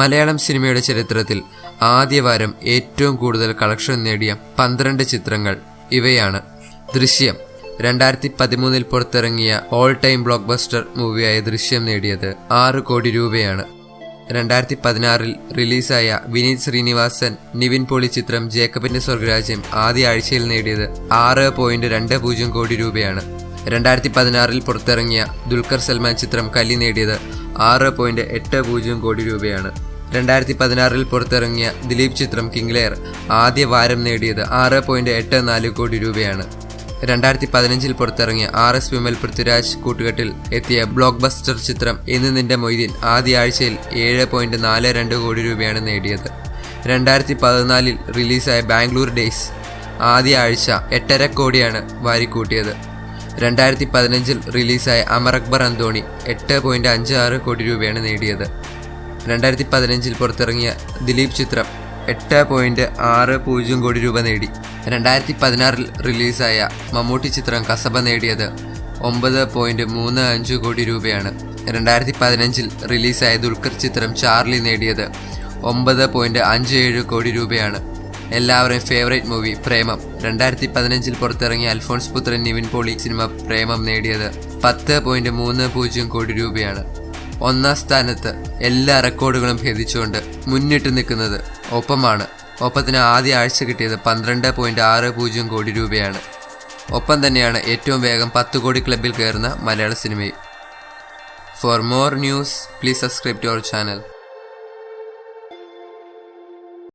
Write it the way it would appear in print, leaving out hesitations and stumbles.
മലയാളം സിനിമയുടെ ചരിത്രത്തിൽ ആദ്യവാരം ഏറ്റവും കൂടുതൽ കളക്ഷൻ നേടിയ 12 ചിത്രങ്ങൾ ഇവയാണ്. ദൃശ്യം 2013 പുറത്തിറങ്ങിയ ഓൾ ടൈം ബ്ലോക്ക് ബസ്റ്റർ മൂവിയായ ദൃശ്യം നേടിയത് 6 കോടി രൂപയാണ്. 2016 റിലീസായ വിനീത് ശ്രീനിവാസൻ നിവിൻ പോളി ചിത്രം ജേക്കബിന്റെ സ്വർഗരാജ്യം ആദ്യ ആഴ്ചയിൽ നേടിയത് 6.20 കോടി രൂപയാണ്. 2016 പുറത്തിറങ്ങിയ ദുൽഖർ സൽമാൻ ചിത്രം കലി നേടിയത് 6.80 കോടി രൂപയാണ്. 2016 പുറത്തിറങ്ങിയ ദിലീപ് ചിത്രം കിങ് ലെയർ ആദ്യ വാരം നേടിയത് 6.84 കോടി രൂപയാണ്. 2015 പുറത്തിറങ്ങിയ RS വിമൽ പൃഥ്വിരാജ് കൂട്ടുകെട്ടിൽ എത്തിയ ബ്ലോക്ക് ബസ്റ്റർ ചിത്രം ഇന്ന് നിന്റെ മൊയ്തീൻ ആദ്യ ആഴ്ചയിൽ 7.42 കോടി രൂപയാണ് നേടിയത്. 2014 റിലീസായ ബാംഗ്ലൂർ ഡേയ്സ് ആദ്യ ആഴ്ച 8.5 കോടിയാണ് വാരിക്കൂട്ടിയത്. 2015 റിലീസായ അമർ അക്ബർ അന്തോണി 8.56 കോടി രൂപയാണ് നേടിയത്. 2015 പുറത്തിറങ്ങിയ ദിലീപ് ചിത്രം 8.60 കോടി രൂപ നേടി. 2016 റിലീസായ മമ്മൂട്ടി ചിത്രം കസബ നേടിയത് 9.35 കോടി രൂപയാണ്. 2015 റിലീസായ ദുൽഖർ ചിത്രം ചാർലി നേടിയത് 9.57 കോടി രൂപയാണ്. എല്ലാവരുടെയും ഫേവറേറ്റ് മൂവി പ്രേമം 2015 പുറത്തിറങ്ങിയ അൽഫോൺസ് പുത്രൻ നിവിൻ പോളി സിനിമ പ്രേമം നേടിയത് 10.30 കോടി രൂപയാണ്. ഒന്നാം സ്ഥാനത്ത് എല്ലാ റെക്കോർഡുകളും ഭേദിച്ചുകൊണ്ട് മുന്നിട്ട് നിൽക്കുന്നത് ഒപ്പമാണ്. ഒപ്പത്തിന് ആദ്യ ആഴ്ച കിട്ടിയത് 12.60 കോടി രൂപയാണ്. ഒപ്പം തന്നെയാണ് ഏറ്റവും വേഗം 10 കോടി ക്ലബിൽ കയറുന്ന മലയാള സിനിമയും. For more news please subscribe to our channel.